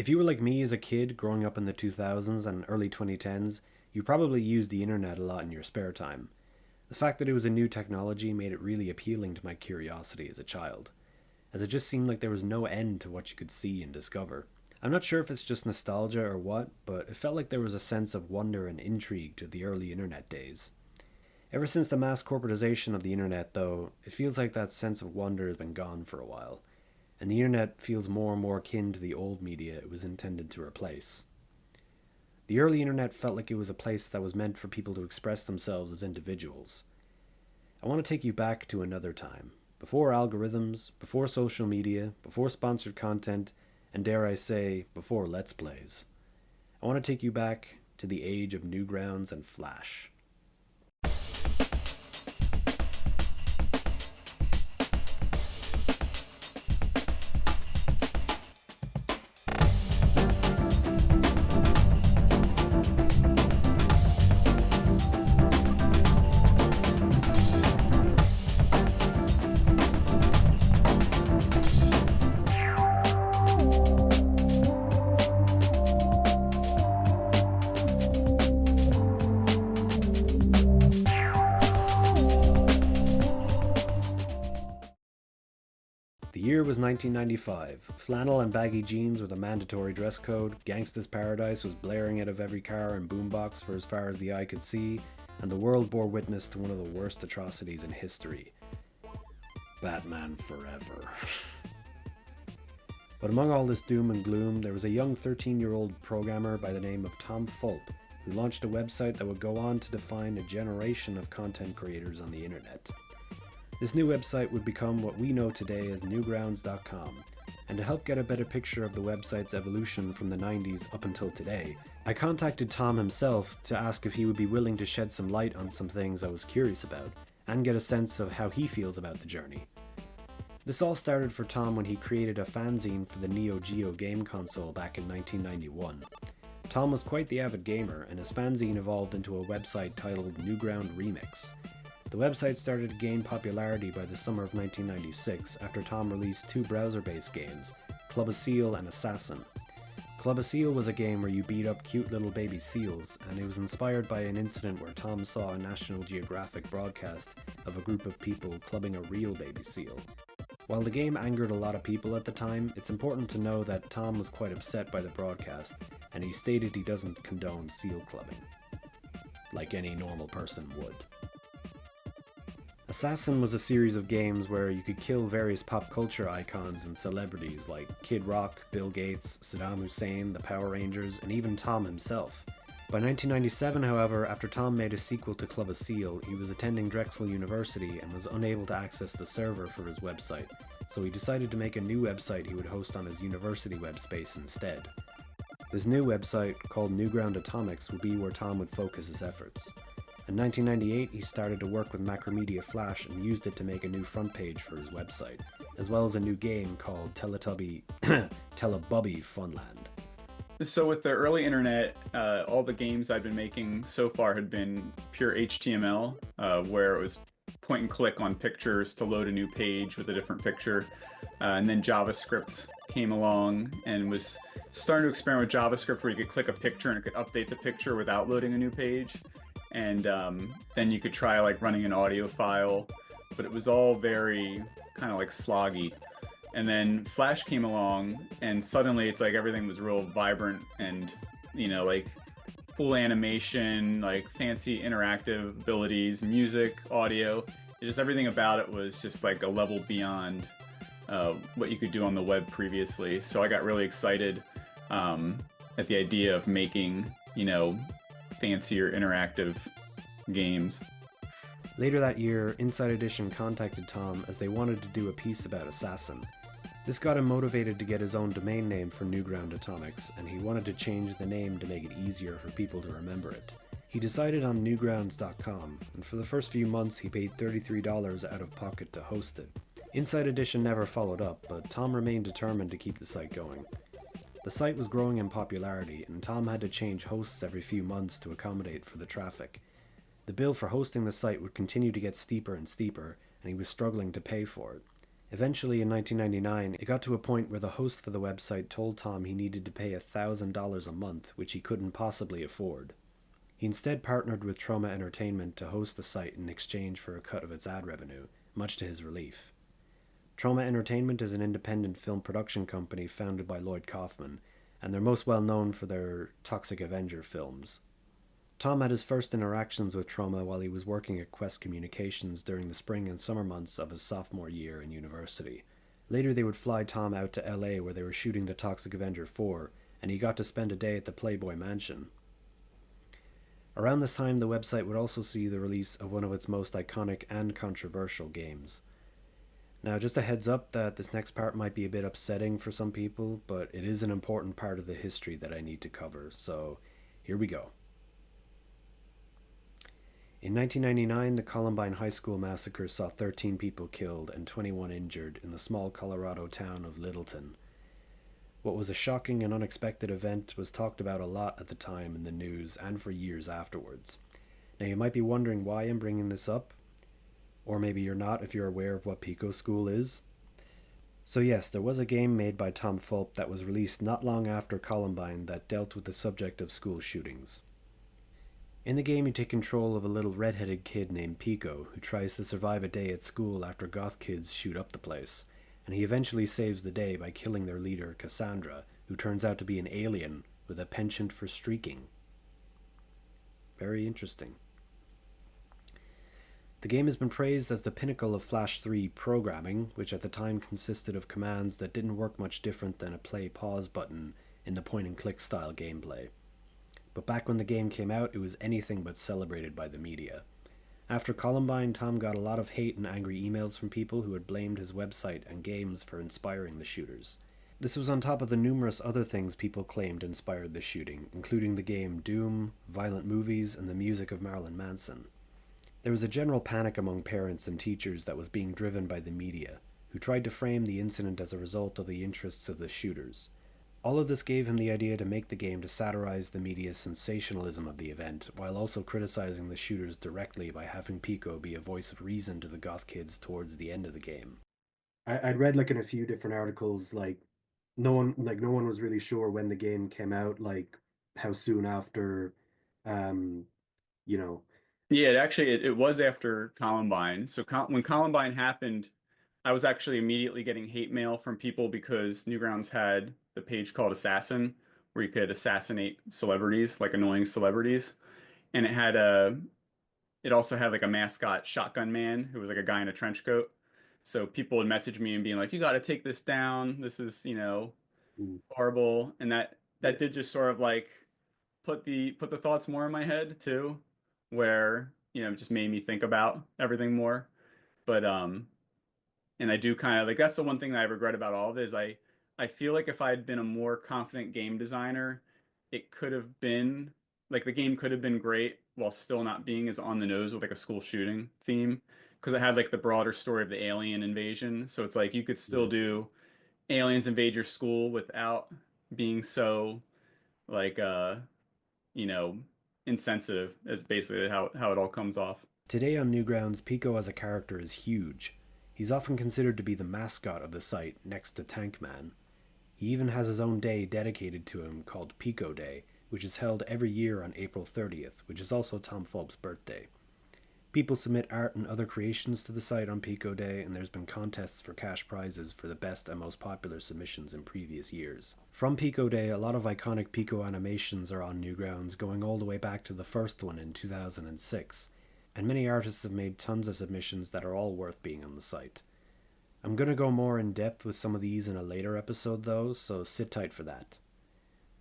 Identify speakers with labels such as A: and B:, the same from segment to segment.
A: If you were like me as a kid growing up in the 2000s and early 2010s, you probably used the internet a lot in your spare time. The fact that it was a new technology made it really appealing to my curiosity as a child, as it just seemed like there was no end to what you could see and discover. I'm not sure if it's just nostalgia or what, but it felt like there was a sense of wonder and intrigue to the early internet days. Ever since the mass corporatization of the internet, though, it feels like that sense of wonder has been gone for a while, and the internet feels more and more akin to the old media it was intended to replace. The early internet felt like it was a place that was meant for people to express themselves as individuals. I want to take you back to another time, before algorithms, before social media, before sponsored content, and dare I say, before Let's Plays. I want to take you back to the age of Newgrounds and Flash. The year was 1995. Flannel and baggy jeans were the mandatory dress code, Gangsta's Paradise was blaring out of every car and boombox for as far as the eye could see, and the world bore witness to one of the worst atrocities in history. Batman Forever. But among all this doom and gloom, there was a young 13-year-old programmer by the name of Tom Fulp, who launched a website that would go on to define a generation of content creators on the internet. This new website would become what we know today as Newgrounds.com, and to help get a better picture of the website's evolution from the 90s up until today, I contacted Tom himself to ask if he would be willing to shed some light on some things I was curious about, and get a sense of how he feels about the journey. This all started for Tom when he created a fanzine for the Neo Geo game console back in 1991. Tom was quite the avid gamer, and his fanzine evolved into a website titled Newground Remix. The website started to gain popularity by the summer of 1996 after Tom released two browser-based games, Club a Seal and Assassin. Club a Seal was a game where you beat up cute little baby seals, and it was inspired by an incident where Tom saw a National Geographic broadcast of a group of people clubbing a real baby seal. While the game angered a lot of people at the time, it's important to know that Tom was quite upset by the broadcast, and he stated he doesn't condone seal clubbing, like any normal person would. Assassin was a series of games where you could kill various pop culture icons and celebrities like Kid Rock, Bill Gates, Saddam Hussein, the Power Rangers, and even Tom himself. By 1997, however, after Tom made a sequel to Club a Seal, he was attending Drexel University and was unable to access the server for his website, so he decided to make a new website he would host on his university web space instead. This new website, called Newground Atomics, would be where Tom would focus his efforts. In 1998, he started to work with Macromedia Flash and used it to make a new front page for his website, as well as a new game called Teletubby Funland.
B: So with the early internet, all the games I'd been making so far had been pure HTML, where it was point and click on pictures to load a new page with a different picture. And then JavaScript came along and was starting to experiment with JavaScript where you could click a picture and it could update the picture without loading a new page. And then you could try like running an audio file, but it was all very kind of like sloggy. And then Flash came along, and suddenly it's like everything was real vibrant and, you know, like full animation, like fancy interactive abilities, music, audio. Just everything about it was just like a level beyond what you could do on the web previously. So I got really excited at the idea of making, you know, fancier interactive games.
A: Later that year, Inside Edition contacted Tom as they wanted to do a piece about Assassin. This got him motivated to get his own domain name for Newground Atomics, and he wanted to change the name to make it easier for people to remember it. He decided on Newgrounds.com, and for the first few months he paid $33 out of pocket to host it. Inside Edition never followed up, but Tom remained determined to keep the site going. The site was growing in popularity, and Tom had to change hosts every few months to accommodate for the traffic. The bill for hosting the site would continue to get steeper and steeper, and he was struggling to pay for it. Eventually, in 1999, it got to a point where the host for the website told Tom he needed to pay $1,000 a month, which he couldn't possibly afford. He instead partnered with Trauma Entertainment to host the site in exchange for a cut of its ad revenue, much to his relief. Trauma Entertainment is an independent film production company founded by Lloyd Kaufman, and they're most well known for their Toxic Avenger films. Tom had his first interactions with Trauma while he was working at Quest Communications during the spring and summer months of his sophomore year in university. Later, they would fly Tom out to LA where they were shooting the Toxic Avenger 4, and he got to spend a day at the Playboy Mansion. Around this time, the website would also see the release of one of its most iconic and controversial games. Now, just a heads up that this next part might be a bit upsetting for some people, but it is an important part of the history that I need to cover, so here we go. In 1999, the Columbine High School massacre saw 13 people killed and 21 injured in the small Colorado town of Littleton. What was a shocking and unexpected event was talked about a lot at the time in the news and for years afterwards. Now, you might be wondering why I'm bringing this up, or maybe you're not if you're aware of what Pico School is. So yes, there was a game made by Tom Fulp that was released not long after Columbine that dealt with the subject of school shootings. In the game, you take control of a little red-headed kid named Pico who tries to survive a day at school after goth kids shoot up the place, and he eventually saves the day by killing their leader, Cassandra, who turns out to be an alien with a penchant for streaking. Very interesting. The game has been praised as the pinnacle of Flash 3 programming, which at the time consisted of commands that didn't work much different than a play-pause button in the point-and-click style gameplay. But back when the game came out, it was anything but celebrated by the media. After Columbine, Tom got a lot of hate and angry emails from people who had blamed his website and games for inspiring the shooters. This was on top of the numerous other things people claimed inspired the shooting, including the game Doom, violent movies, and the music of Marilyn Manson. There was a general panic among parents and teachers that was being driven by the media, who tried to frame the incident as a result of the interests of the shooters. All of this gave him the idea to make the game to satirize the media's sensationalism of the event, while also criticizing the shooters directly by having Pico be a voice of reason to the goth kids towards the end of the game. I'd read in a few different articles, no one was really sure when the game came out, how soon after, um, you know.
B: Yeah, it was after Columbine. So when Columbine happened, I was actually immediately getting hate mail from people because Newgrounds had the page called Assassin, where you could assassinate celebrities, like annoying celebrities, and it also had like a mascot shotgun man who was like a guy in a trench coat. So people would message me and being like, "You got to take this down. This is,
A: Mm.
B: horrible." And
A: Yeah.
B: that did just sort of like put the thoughts more in my head too, where, it just made me think about everything more. But and I do kind of like that's the one thing that I regret about all of it is I feel like if I had been a more confident game designer, it could have been like the game could have been great while still not being as on the nose with like a school shooting theme because it had like the broader story of the alien invasion. So it's like you could still
A: Yeah.
B: do aliens invade your school without being so like you know insensitive is basically how it all comes off.
A: Today on Newgrounds, Pico as a character is huge. He's often considered to be the mascot of the site next to Tank Man. He even has his own day dedicated to him called Pico Day, which is held every year on April 30th, which is also Tom Fulp's birthday. People submit art and other creations to the site on Pico Day, and there's been contests for cash prizes for the best and most popular submissions in previous years. From Pico Day, a lot of iconic Pico animations are on Newgrounds, going all the way back to the first one in 2006, and many artists have made tons of submissions that are all worth being on the site. I'm going to go more in depth with some of these in a later episode though, so sit tight for that.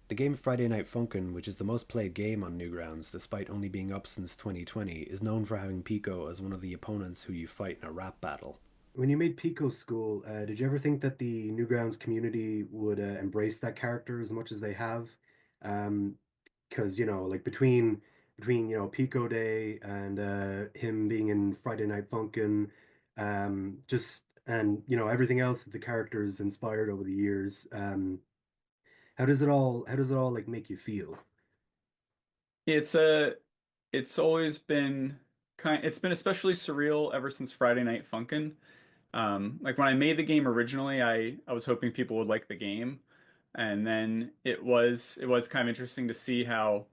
A: The game Friday Night Funkin', which is the most played game on Newgrounds despite only being up since 2020, is known for having Pico as one of the opponents who you fight in a rap battle. When you made Pico School, did you ever think that the Newgrounds community would embrace that character as much as they have? Because between Pico Day and him being in Friday Night Funkin', just and everything else that the characters inspired over the years. How does it all make you feel?
B: It's a it's always been it's been especially surreal ever since Friday Night Funkin' Like when I made the game originally, I was hoping people would like the game, and then it was kind of interesting to see how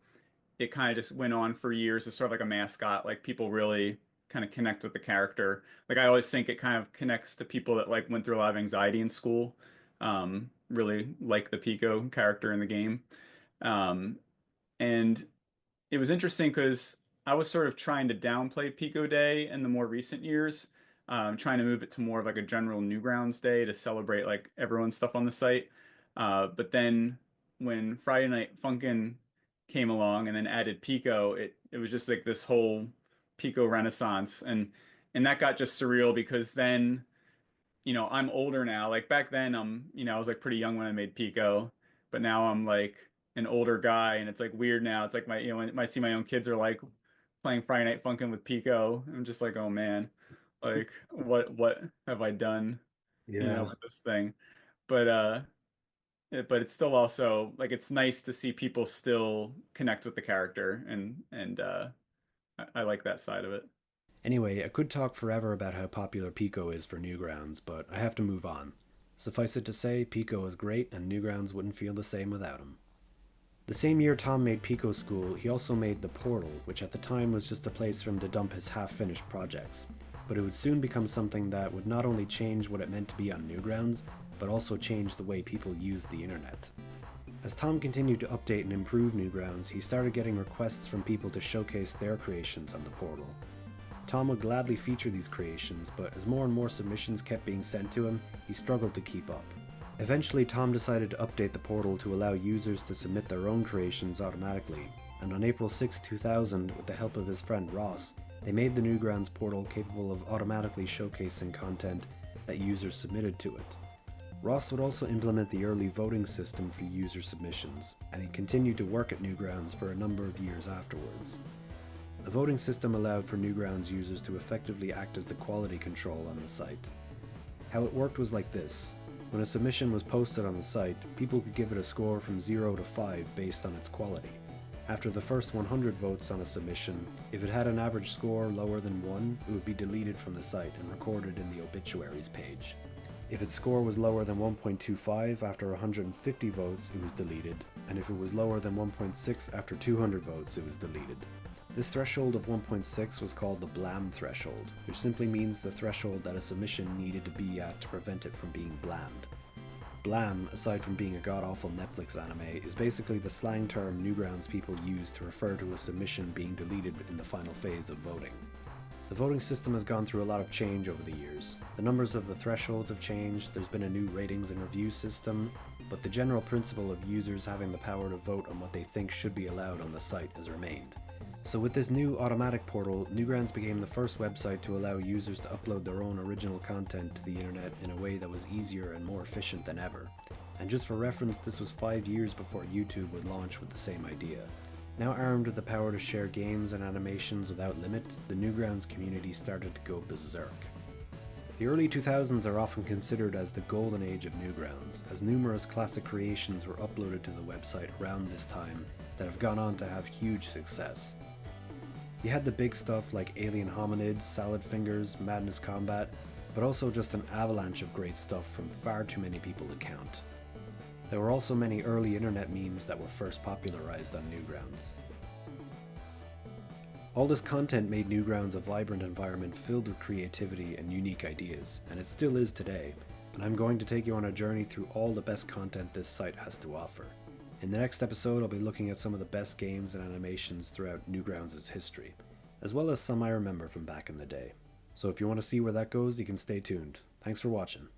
B: it kind of just went on for years as sort of like a mascot. Like people really kind of connect with the character. Like I always think it kind of connects to people that like went through a lot of anxiety in school. Really like the Pico character in the game. Um, and it was interesting because I was sort of trying to downplay Pico Day in the more recent years, trying to move it to more of like a general Newgrounds Day to celebrate like everyone's stuff on the site. But then when Friday Night Funkin' came along and then added Pico, it was just like this whole Pico renaissance, and that got just surreal because then I'm older now. Like back then, I was like pretty young when I made Pico, but now I'm like an older guy, and it's like weird now. It's like when I see my own kids are like playing Friday Night Funkin' with Pico, I'm just like, oh man, like what have I done,
A: Yeah.
B: with this thing? But but it's still also like it's nice to see people still connect with the character, and I like that side of it.
A: Anyway, I could talk forever about how popular Pico is for Newgrounds, but I have to move on. Suffice it to say, Pico is great, and Newgrounds wouldn't feel the same without him. The same year Tom made Pico School, he also made The Portal, which at the time was just a place for him to dump his half-finished projects. But it would soon become something that would not only change what it meant to be on Newgrounds, but also change the way people use the internet. As Tom continued to update and improve Newgrounds, he started getting requests from people to showcase their creations on The Portal. Tom would gladly feature these creations, but as more and more submissions kept being sent to him, he struggled to keep up. Eventually, Tom decided to update the portal to allow users to submit their own creations automatically, and on April 6, 2000, with the help of his friend Ross, they made the Newgrounds portal capable of automatically showcasing content that users submitted to it. Ross would also implement the early voting system for user submissions, and he continued to work at Newgrounds for a number of years afterwards. The voting system allowed for Newgrounds users to effectively act as the quality control on the site. How it worked was like this. When a submission was posted on the site, people could give it a score from 0 to 5 based on its quality. After the first 100 votes on a submission, if it had an average score lower than 1, it would be deleted from the site and recorded in the obituaries page. If its score was lower than 1.25 after 150 votes, it was deleted, and if it was lower than 1.6 after 200 votes, it was deleted. This threshold of 1.6 was called the blam threshold, which simply means the threshold that a submission needed to be at to prevent it from being blammed. Blam, aside from being a god-awful Netflix anime, is basically the slang term Newgrounds people use to refer to a submission being deleted in the final phase of voting. The voting system has gone through a lot of change over the years. The numbers of the thresholds have changed, there's been a new ratings and review system, but the general principle of users having the power to vote on what they think should be allowed on the site has remained. So with this new automatic portal, Newgrounds became the first website to allow users to upload their own original content to the internet in a way that was easier and more efficient than ever. And just for reference, this was 5 years before YouTube would launch with the same idea. Now armed with the power to share games and animations without limit, the Newgrounds community started to go berserk. The early 2000s are often considered as the golden age of Newgrounds, as numerous classic creations were uploaded to the website around this time that have gone on to have huge success. You had the big stuff like Alien Hominids, Salad Fingers, Madness Combat, but also just an avalanche of great stuff from far too many people to count. There were also many early internet memes that were first popularized on Newgrounds. All this content made Newgrounds a vibrant environment filled with creativity and unique ideas, and it still is today, and I'm going to take you on a journey through all the best content this site has to offer. In the next episode, I'll be looking at some of the best games and animations throughout Newgrounds' history, as well as some I remember from back in the day. So if you want to see where that goes, you can stay tuned. Thanks for watching.